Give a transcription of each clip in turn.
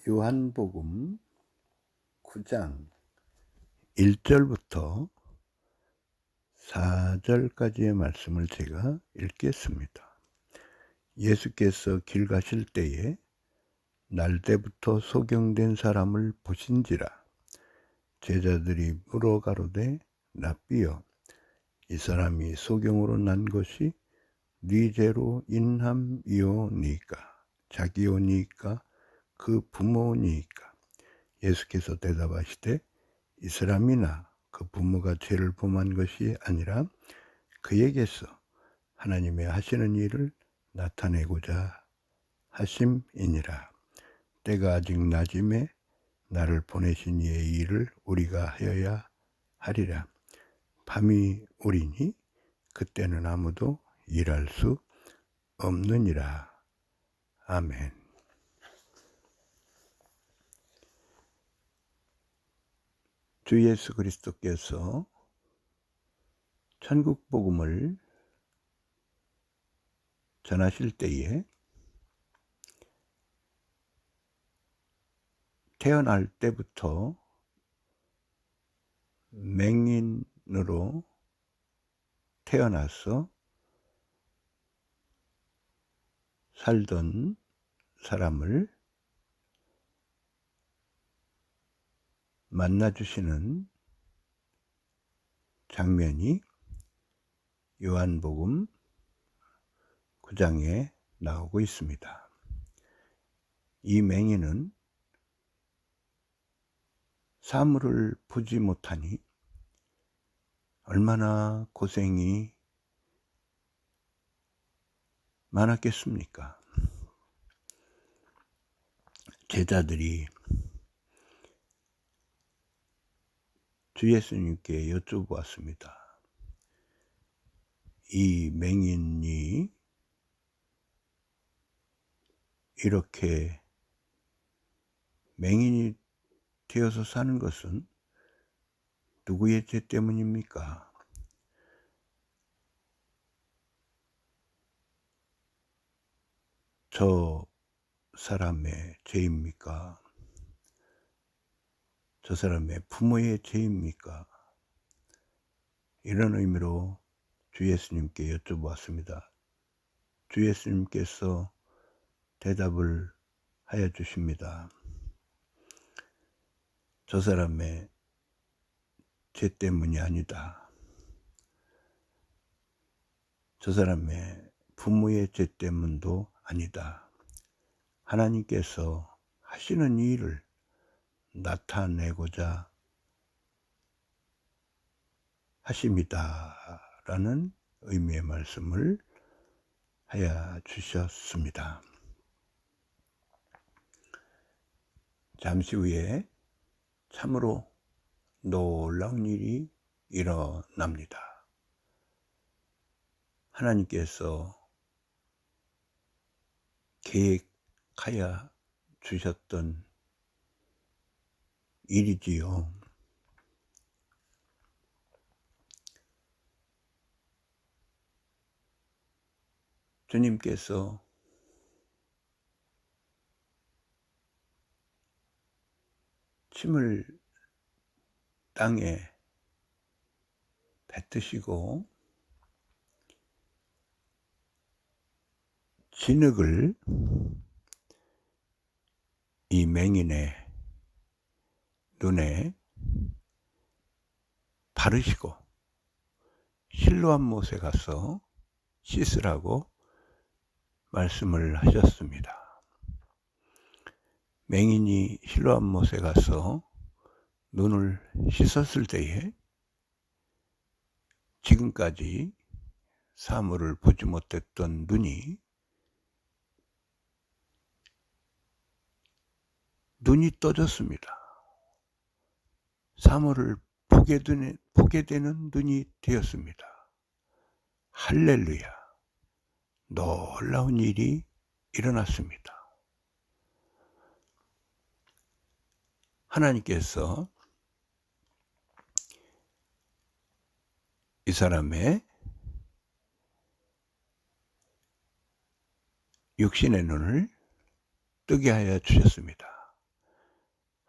요한복음 9장 1절부터 4절까지의 말씀을 제가 읽겠습니다. 예수께서 길 가실 때에 날때부터 소경된 사람을 보신지라. 제자들이 물어 가로되 랍비여, 이 사람이 소경으로 난 것이 네 죄로 인함이오니까 자기오니까 그 부모니까. 예수께서 대답하시되 이 사람이나 그 부모가 죄를 범한 것이 아니라 그에게서 하나님의 하시는 일을 나타내고자 하심이니라. 때가 아직 낮음에 나를 보내신 이의 일을 우리가 하여야 하리라. 밤이 오리니 그때는 아무도 일할 수 없느니라. 아멘. 주 예수 그리스도께서 천국 복음을 전하실 때에 태어날 때부터 맹인으로 태어나서 살던 사람을 만나주시는 장면이 요한복음 9장에 나오고 있습니다. 이 맹인은 사물을 보지 못하니 얼마나 고생이 많았겠습니까? 제자들이 주 예수님께 여쭤보았습니다. 이 맹인이 이렇게 맹인이 되어서 사는 것은 누구의 죄 때문입니까? 저 사람의 죄입니까? 저 사람의 부모의 죄입니까? 이런 의미로 주 예수님께 여쭤보았습니다. 주 예수님께서 대답을 하여 주십니다. 저 사람의 죄 때문이 아니다. 저 사람의 부모의 죄 때문도 아니다. 하나님께서 하시는 일을 나타내고자 하십니다. 라는 의미의 말씀을 하여 주셨습니다. 잠시 후에 참으로 놀라운 일이 일어납니다. 하나님께서 계획하여 주셨던 일이지요. 주님께서 침을 땅에 뱉으시고 진흙을 이 맹인의 눈에 바르시고 실로암 못에 가서 씻으라고 말씀을 하셨습니다. 맹인이 실로암 못에 가서 눈을 씻었을 때에 지금까지 사물을 보지 못했던 눈이 떠졌습니다. 사물을 보게 되는 눈이 되었습니다. 할렐루야. 놀라운 일이 일어났습니다. 하나님께서 이 사람의 육신의 눈을 뜨게 하여 주셨습니다.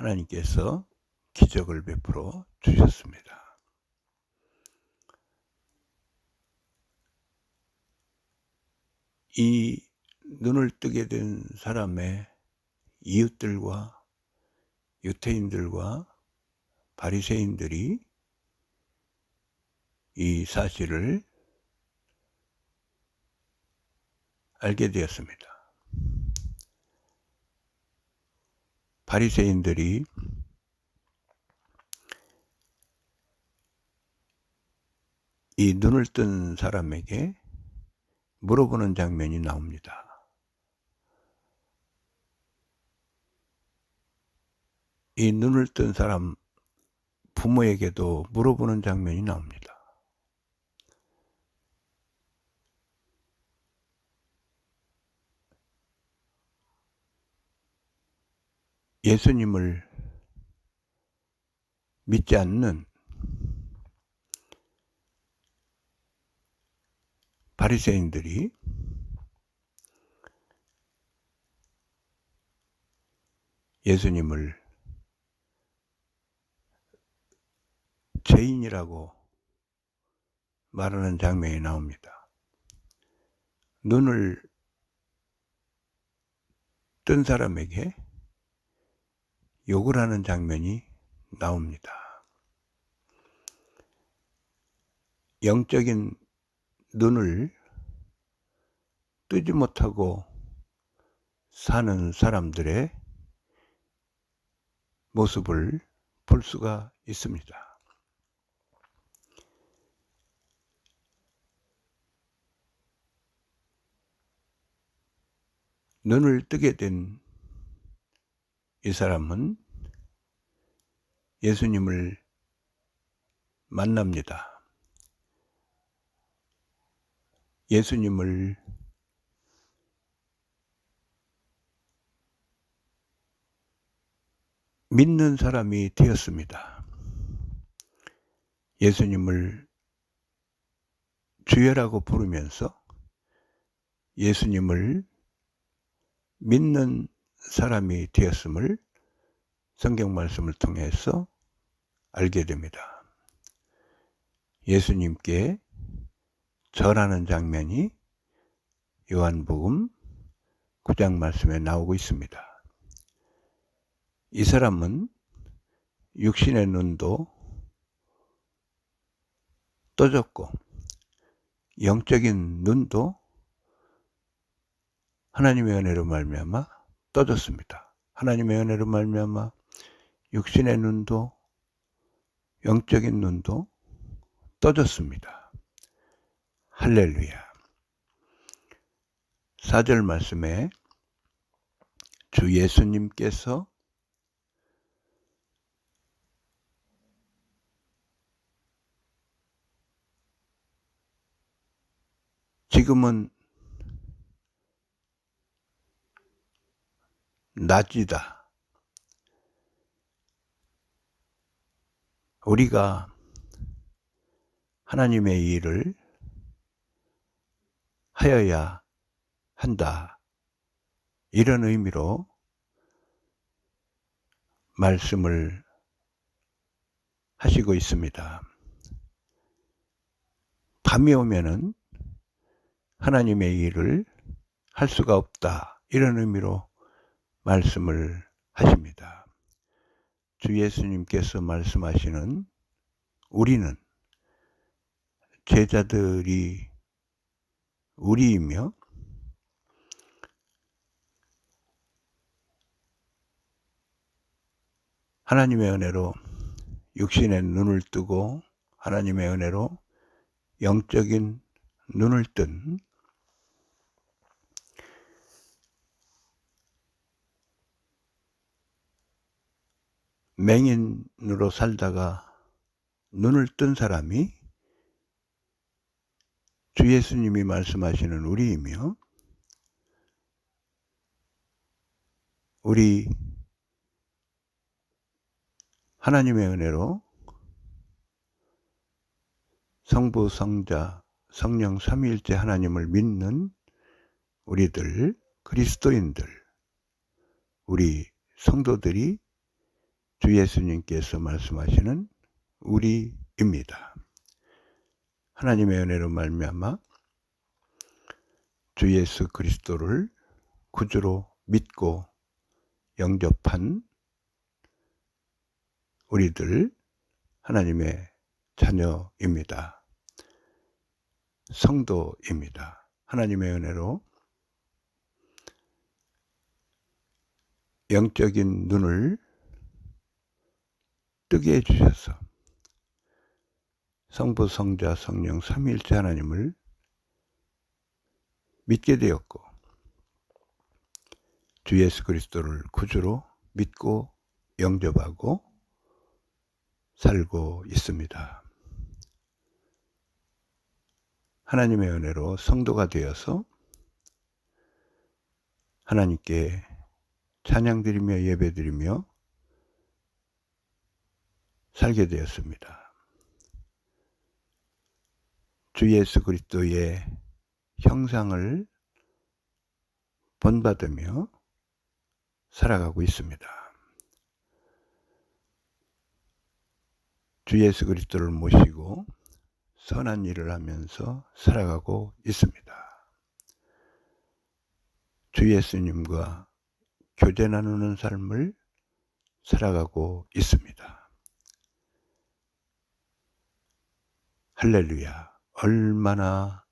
하나님께서 기적을 베풀어 주셨습니다. 이 눈을 뜨게 된 사람의 이웃들과 유태인들과 바리새인들이 이 사실을 알게 되었습니다. 바리새인들이 이 눈을 뜬 사람에게 물어보는 장면이 나옵니다. 이 눈을 뜬 사람 부모에게도 물어보는 장면이 나옵니다. 예수님을 믿지 않는 바리새인들이 예수님을 죄인이라고 말하는 장면이 나옵니다. 눈을 뜬 사람에게 욕을 하는 장면이 나옵니다. 영적인 눈을 뜨지 못하고 사는 사람들의 모습을 볼 수가 있습니다. 눈을 뜨게 된 이 사람은 예수님을 만납니다. 예수님을 믿는 사람이 되었습니다. 예수님을 주여라고 부르면서 예수님을 믿는 사람이 되었음을 성경 말씀을 통해서 알게 됩니다. 예수님께 절하는 장면이 요한복음 9장 말씀에 나오고 있습니다. 이 사람은 육신의 눈도 떠졌고 영적인 눈도 하나님의 은혜로 말미암아 떠졌습니다. 하나님의 은혜로 말미암아 육신의 눈도 영적인 눈도 떠졌습니다. 할렐루야. 4절 말씀에 주 예수님께서 지금은 낮이다. 우리가 하나님의 일을 하여야 한다. 이런 의미로 말씀을 하시고 있습니다. 밤이 오면은 하나님의 일을 할 수가 없다. 이런 의미로 말씀을 하십니다. 주 예수님께서 말씀하시는 우리는 제자들이 우리이며 하나님의 은혜로 육신의 눈을 뜨고 하나님의 은혜로 영적인 눈을 뜬 맹인으로 살다가 눈을 뜬 사람이 주 예수님이 말씀하시는 우리이며 우리 하나님의 은혜로 성부, 성자, 성령 삼위일체 하나님을 믿는 우리들, 그리스도인들, 우리 성도들이 주 예수님께서 말씀하시는 우리입니다. 하나님의 은혜로 말미암아 주 예수 그리스도를 구주로 믿고 영접한 우리들 하나님의 자녀입니다. 성도입니다. 하나님의 은혜로 영적인 눈을 뜨게 해주셔서 성부, 성자, 성령 삼위일체 하나님을 믿게 되었고 주 예수 그리스도를 구주로 믿고 영접하고 살고 있습니다. 하나님의 은혜로 성도가 되어서 하나님께 찬양드리며 예배드리며 살게 되었습니다. 주 예수 그리스도의 형상을 본받으며 살아가고 있습니다. 주 예수 그리스도를 모시고 선한 일을 하면서 살아가고 있습니다. 주 예수님과 교제 나누는 삶을 살아가고 있습니다. 할렐루야! 얼마나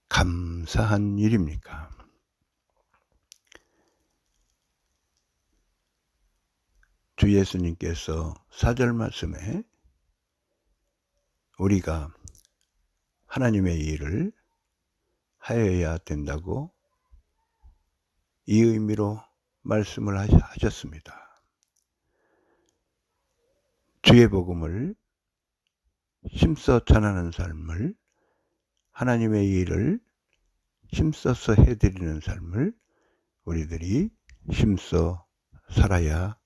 감사한 일입니까? 주 예수님께서 4절 말씀에 우리가 하나님의 일을 하여야 된다고 이 의미로 말씀을 하셨습니다. 주의 복음을 힘써 전하는 삶을, 하나님의 일을 힘써서 해드리는 삶을 우리들이 힘써 살아야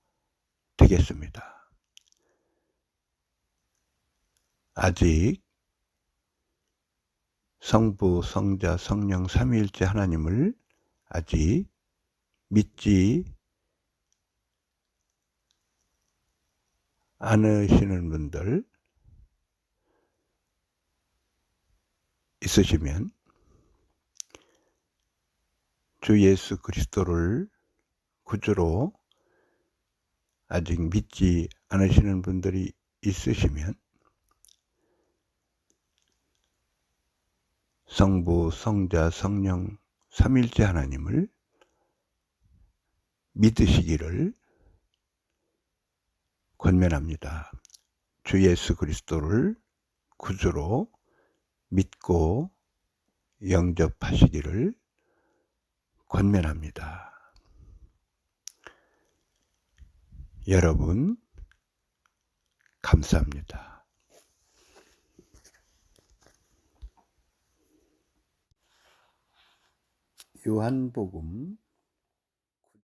되겠습니다. 아직 성부, 성자, 성령 삼위일체 하나님을 아직 믿지 않으시는 분들 있으시면 주 예수 그리스도를 구주로 아직 믿지 않으시는 분들이 있으시면 성부, 성자, 성령 삼위일체 하나님을 믿으시기를 권면합니다. 주 예수 그리스도를 구주로 믿고 영접하시기를 권면합니다. 여러분 감사합니다. 요한복음